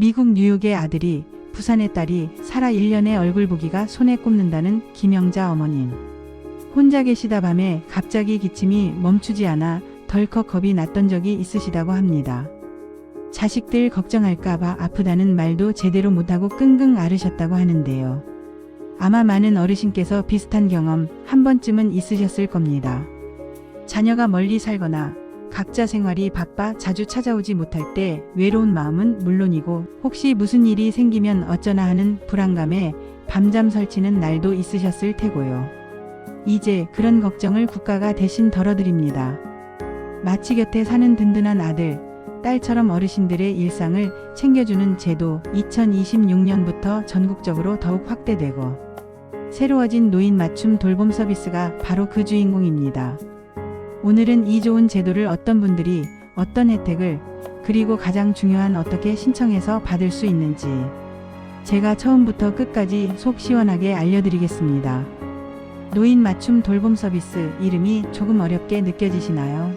미국 뉴욕의 아들이 부산의 딸이 살아 1년의 얼굴 보기가 손에 꼽는다는 김영자 어머님. 혼자 계시다 밤에 갑자기 기침이 멈추지 않아 덜컥 겁이 났던 적이 있으시다고 합니다. 자식들 걱정할까봐 아프다는 말도 제대로 못하고 끙끙 앓으셨다고 하는데요. 아마 많은 어르신께서 비슷한 경험 한 번쯤은 있으셨을 겁니다. 자녀가 멀리 살거나 각자 생활이 바빠 자주 찾아오지 못할 때 외로운 마음은 물론이고 혹시 무슨 일이 생기면 어쩌나 하는 불안감에 밤잠 설치는 날도 있으셨을 테고요. 이제 그런 걱정을 국가가 대신 덜어드립니다. 마치 곁에 사는 든든한 아들, 딸처럼 어르신들의 일상을 챙겨주는 제도 2026년부터 전국적으로 더욱 확대되고 새로워진 노인 맞춤 돌봄 서비스가 바로 그 주인공입니다. 오늘은 이 좋은 제도를 어떤 분들이 어떤 혜택을 그리고 가장 중요한 어떻게 신청해서 받을 수 있는지 제가 처음부터 끝까지 속 시원하게 알려드리겠습니다. 노인 맞춤 돌봄 서비스 이름이 조금 어렵게 느껴지시나요?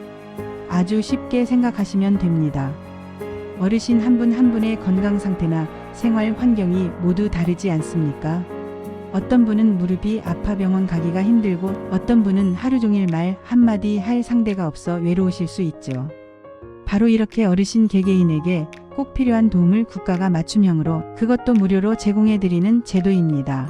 아주 쉽게 생각하시면 됩니다. 어르신 한 분 한 분의 건강 상태나 생활 환경이 모두 다르지 않습니까? 어떤 분은 무릎이 아파 병원 가기가 힘들고 어떤 분은 하루 종일 말 한마디 할 상대가 없어 외로우실 수 있죠. 바로 이렇게 어르신 개개인에게 꼭 필요한 도움을 국가가 맞춤형으로 그것도 무료로 제공해드리는 제도입니다.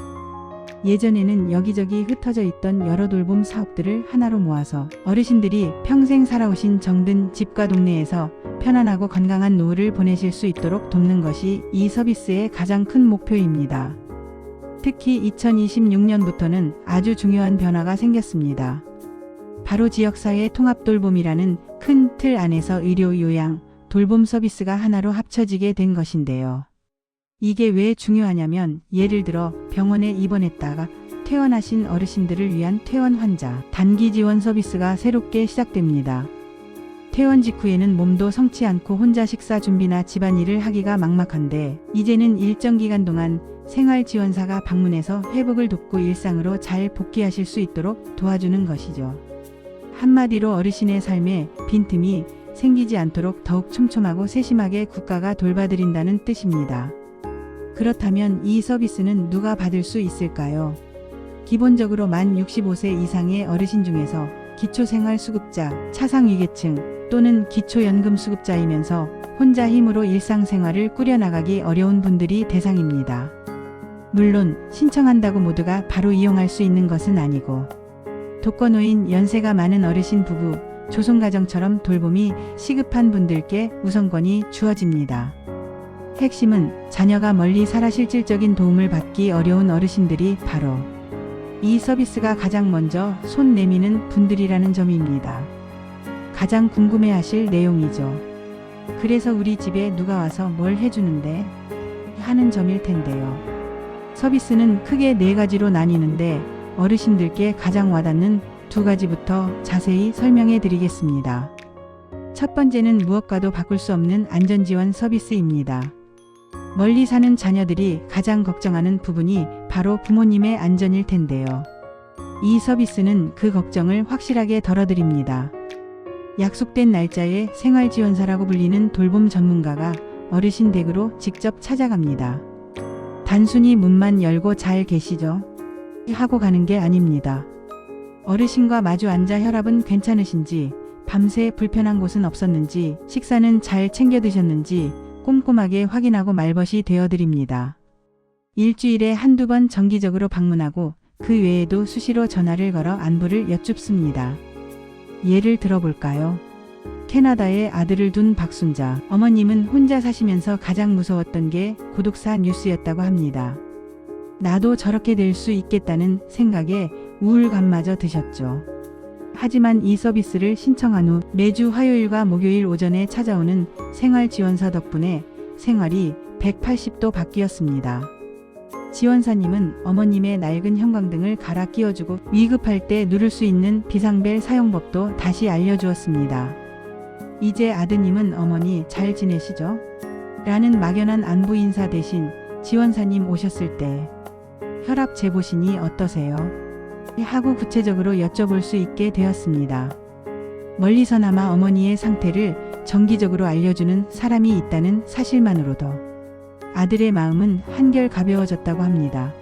예전에는 여기저기 흩어져 있던 여러 돌봄 사업들을 하나로 모아서 어르신들이 평생 살아오신 정든 집과 동네에서 편안하고 건강한 노후를 보내실 수 있도록 돕는 것이 이 서비스의 가장 큰 목표입니다. 특히 2026년부터는 아주 중요한 변화가 생겼습니다. 바로 지역사회 통합돌봄이라는 큰 틀 안에서 의료, 요양, 돌봄 서비스가 하나로 합쳐지게 된 것인데요. 이게 왜 중요하냐면 예를 들어 병원에 입원했다가 퇴원하신 어르신들을 위한 퇴원 환자 단기 지원 서비스가 새롭게 시작됩니다. 퇴원 직후에는 몸도 성치 않고 혼자 식사 준비나 집안일을 하기가 막막한데 이제는 일정 기간 동안 생활지원사가 방문해서 회복을 돕고 일상으로 잘 복귀하실 수 있도록 도와주는 것이죠. 한마디로 어르신의 삶에 빈틈이 생기지 않도록 더욱 촘촘하고 세심하게 국가가 돌봐드린다는 뜻입니다. 그렇다면 이 서비스는 누가 받을 수 있을까요? 기본적으로 만 65세 이상의 어르신 중에서 기초생활수급자, 차상위계층 또는 기초연금수급자이면서 혼자 힘으로 일상생활을 꾸려나가기 어려운 분들이 대상입니다. 물론 신청한다고 모두가 바로 이용할 수 있는 것은 아니고 독거노인, 연세가 많은 어르신 부부, 조손가정처럼 돌봄이 시급한 분들께 우선권이 주어집니다. 핵심은 자녀가 멀리 살아 실질적인 도움을 받기 어려운 어르신들이 바로 이 서비스가 가장 먼저 손 내미는 분들이라는 점입니다. 가장 궁금해하실 내용이죠. 그래서 우리 집에 누가 와서 뭘 해주는데? 하는 점일 텐데요. 서비스는 크게 4가지로 나뉘는데 어르신들께 가장 와닿는 2가지부터 자세히 설명해 드리겠습니다. 첫 번째는 무엇과도 바꿀 수 없는 안전지원 서비스입니다. 멀리 사는 자녀들이 가장 걱정하는 부분이 바로 부모님의 안전일 텐데요. 이 서비스는 그 걱정을 확실하게 덜어드립니다. 약속된 날짜에 생활지원사라고 불리는 돌봄 전문가가 어르신 댁으로 직접 찾아갑니다. 단순히 문만 열고 잘 계시죠? 하고 가는 게 아닙니다. 어르신과 마주 앉아 혈압은 괜찮으신지, 밤새 불편한 곳은 없었는지, 식사는 잘 챙겨 드셨는지 꼼꼼하게 확인하고 말벗이 되어드립니다. 일주일에 한두 번 정기적으로 방문하고 그 외에도 수시로 전화를 걸어 안부를 여쭙습니다. 예를 들어볼까요? 캐나다에 아들을 둔 박순자 어머님은 혼자 사시면서 가장 무서웠던 게 고독사 뉴스였다고 합니다. 나도 저렇게 될 수 있겠다는 생각에 우울감마저 드셨죠. 하지만 이 서비스를 신청한 후 매주 화요일과 목요일 오전에 찾아오는 생활지원사 덕분에 생활이 180도 바뀌었습니다. 지원사님은 어머님의 낡은 형광등을 갈아 끼워주고 위급할 때 누를 수 있는 비상벨 사용법도 다시 알려주었습니다. 이제 아드님은 어머니 잘 지내시죠? 라는 막연한 안부 인사 대신 지원사님 오셨을 때 혈압 재보시니 어떠세요? 하고 구체적으로 여쭤볼 수 있게 되었습니다. 멀리서나마 어머니의 상태를 정기적으로 알려주는 사람이 있다는 사실만으로도 아들의 마음은 한결 가벼워졌다고 합니다.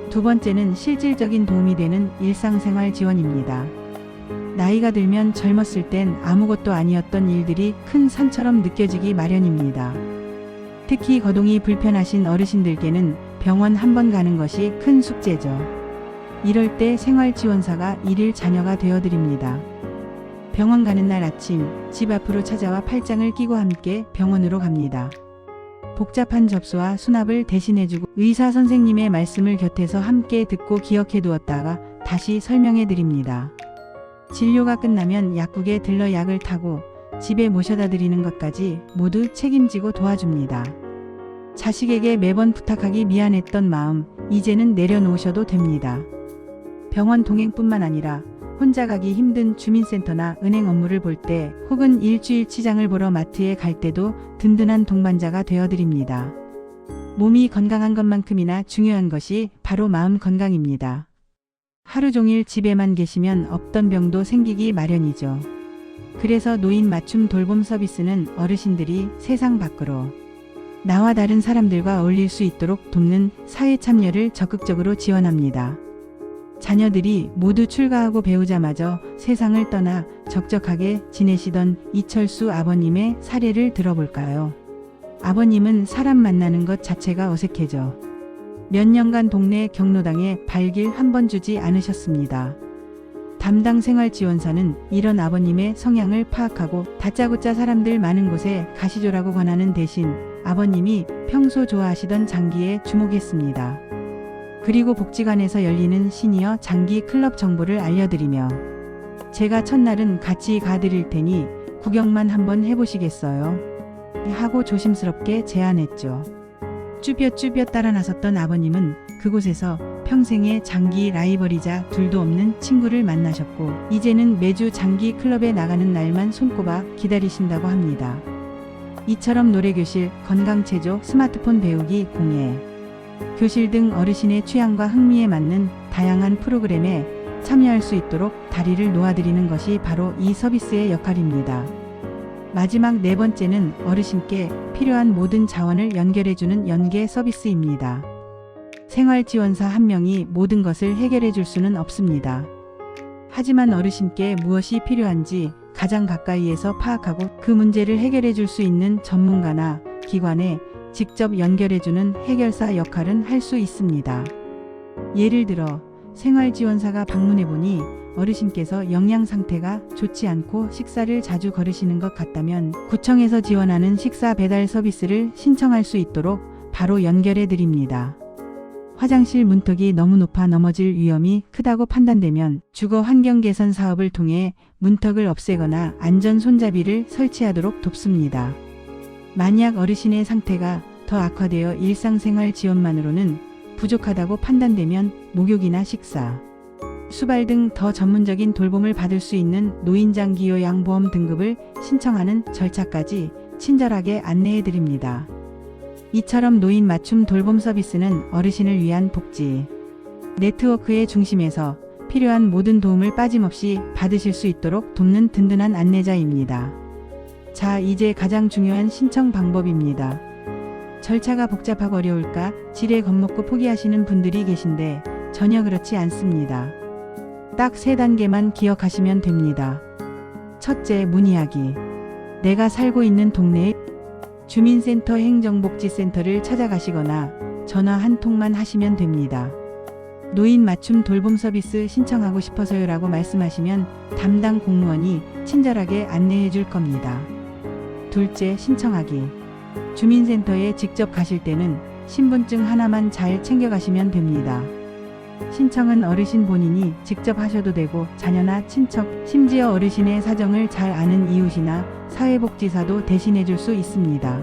두 번째는 실질적인 도움이 되는 일상생활 지원입니다. 나이가 들면 젊었을 땐 아무것도 아니었던 일들이 큰 산처럼 느껴지기 마련입니다. 특히 거동이 불편하신 어르신들께는 병원 한 번 가는 것이 큰 숙제죠. 이럴 때 생활지원사가 일일 자녀가 되어드립니다. 병원 가는 날 아침 집 앞으로 찾아와 팔짱을 끼고 함께 병원으로 갑니다. 복잡한 접수와 수납을 대신해주고 의사 선생님의 말씀을 곁에서 함께 듣고 기억해 두었다가 다시 설명해 드립니다. 진료가 끝나면 약국에 들러 약을 타고 집에 모셔다 드리는 것까지 모두 책임지고 도와줍니다. 자식에게 매번 부탁하기 미안했던 마음 이제는 내려놓으셔도 됩니다. 병원 동행뿐만 아니라 혼자 가기 힘든 주민센터나 은행 업무를 볼 때 혹은 일주일 치장을 보러 마트에 갈 때도 든든한 동반자가 되어드립니다. 몸이 건강한 것만큼이나 중요한 것이 바로 마음 건강입니다. 하루 종일 집에만 계시면 없던 병도 생기기 마련이죠. 그래서 노인 맞춤 돌봄 서비스는 어르신들이 세상 밖으로 나와 다른 사람들과 어울릴 수 있도록 돕는 사회 참여를 적극적으로 지원합니다. 자녀들이 모두 출가하고 배우자마저 세상을 떠나 적적하게 지내시던 이철수 아버님의 사례를 들어볼까요? 아버님은 사람 만나는 것 자체가 어색해져 몇 년간 동네 경로당에 발길 한 번 주지 않으셨습니다. 담당 생활지원사는 이런 아버님의 성향을 파악하고 다짜고짜 사람들 많은 곳에 가시조라고 권하는 대신 아버님이 평소 좋아하시던 장기에 주목했습니다. 그리고 복지관에서 열리는 시니어 장기 클럽 정보를 알려드리며 제가 첫날은 같이 가드릴 테니 구경만 한번 해보시겠어요? 하고 조심스럽게 제안했죠. 쭈뼛쭈뼛 따라 나섰던 아버님은 그곳에서 평생의 장기 라이벌이자 둘도 없는 친구를 만나셨고 이제는 매주 장기 클럽에 나가는 날만 손꼽아 기다리신다고 합니다. 이처럼 노래교실, 건강체조, 스마트폰 배우기, 공예, 교실 등 어르신의 취향과 흥미에 맞는 다양한 프로그램에 참여할 수 있도록 다리를 놓아드리는 것이 바로 이 서비스의 역할입니다. 마지막 네 번째는 어르신께 필요한 모든 자원을 연결해주는 연계 서비스입니다. 생활지원사 한 명이 모든 것을 해결해 줄 수는 없습니다. 하지만 어르신께 무엇이 필요한지 가장 가까이에서 파악하고 그 문제를 해결해 줄 수 있는 전문가나 기관에 직접 연결해주는 해결사 역할은 할 수 있습니다. 예를 들어 생활지원사가 방문해보니 어르신께서 영양 상태가 좋지 않고 식사를 자주 거르시는 것 같다면 구청에서 지원하는 식사 배달 서비스를 신청할 수 있도록 바로 연결해 드립니다. 화장실 문턱이 너무 높아 넘어질 위험이 크다고 판단되면 주거 환경 개선 사업을 통해 문턱을 없애거나 안전 손잡이를 설치하도록 돕습니다. 만약 어르신의 상태가 더 악화되어 일상생활 지원만으로는 부족하다고 판단되면 목욕이나 식사, 수발 등 더 전문적인 돌봄을 받을 수 있는 노인장기 요양보험 등급을 신청하는 절차까지 친절하게 안내해 드립니다. 이처럼 노인 맞춤 돌봄 서비스는 어르신을 위한 복지 네트워크의 중심에서 필요한 모든 도움을 빠짐없이 받으실 수 있도록 돕는 든든한 안내자입니다. 자, 이제 가장 중요한 신청 방법입니다. 절차가 복잡하고 어려울까 지레 겁먹고 포기하시는 분들이 계신데 전혀 그렇지 않습니다. 딱 3단계만 기억하시면 됩니다. 첫째, 문의하기. 내가 살고 있는 동네의 주민센터 행정복지센터를 찾아가시거나 전화 한 통만 하시면 됩니다. 노인 맞춤 돌봄 서비스 신청하고 싶어서요 라고 말씀하시면 담당 공무원이 친절하게 안내해 줄 겁니다. 둘째, 신청하기. 주민센터에 직접 가실 때는 신분증 하나만 잘 챙겨가시면 됩니다. 신청은 어르신 본인이 직접 하셔도 되고 자녀나 친척, 심지어 어르신의 사정을 잘 아는 이웃이나 사회복지사도 대신해 줄 수 있습니다.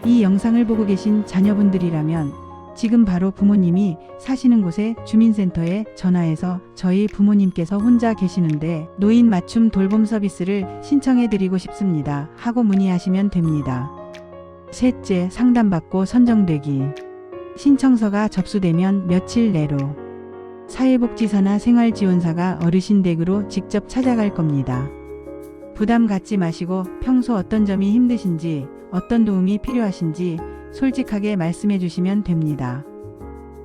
이 영상을 보고 계신 자녀분들이라면 지금 바로 부모님이 사시는 곳의 주민센터에 전화해서 저희 부모님께서 혼자 계시는데 노인 맞춤 돌봄 서비스를 신청해 드리고 싶습니다 하고 문의하시면 됩니다. 셋째, 상담받고 선정되기. 신청서가 접수되면 며칠 내로 사회복지사나 생활지원사가 어르신 댁으로 직접 찾아갈 겁니다. 부담 갖지 마시고 평소 어떤 점이 힘드신지, 어떤 도움이 필요하신지 솔직하게 말씀해 주시면 됩니다.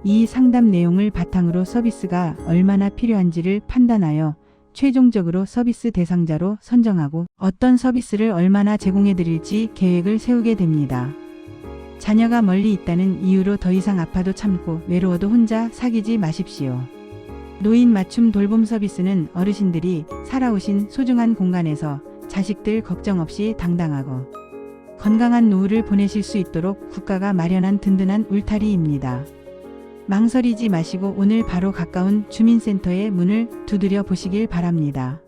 이 상담 내용을 바탕으로 서비스가 얼마나 필요한지를 판단하여 최종적으로 서비스 대상자로 선정하고 어떤 서비스를 얼마나 제공해 드릴지 계획을 세우게 됩니다. 자녀가 멀리 있다는 이유로 더 이상 아파도 참고 외로워도 혼자 사귀지 마십시오. 노인 맞춤 돌봄 서비스는 어르신들이 살아오신 소중한 공간에서 자식들 걱정 없이 당당하고 건강한 노후를 보내실 수 있도록 국가가 마련한 든든한 울타리입니다. 망설이지 마시고 오늘 바로 가까운 주민센터의 문을 두드려 보시길 바랍니다.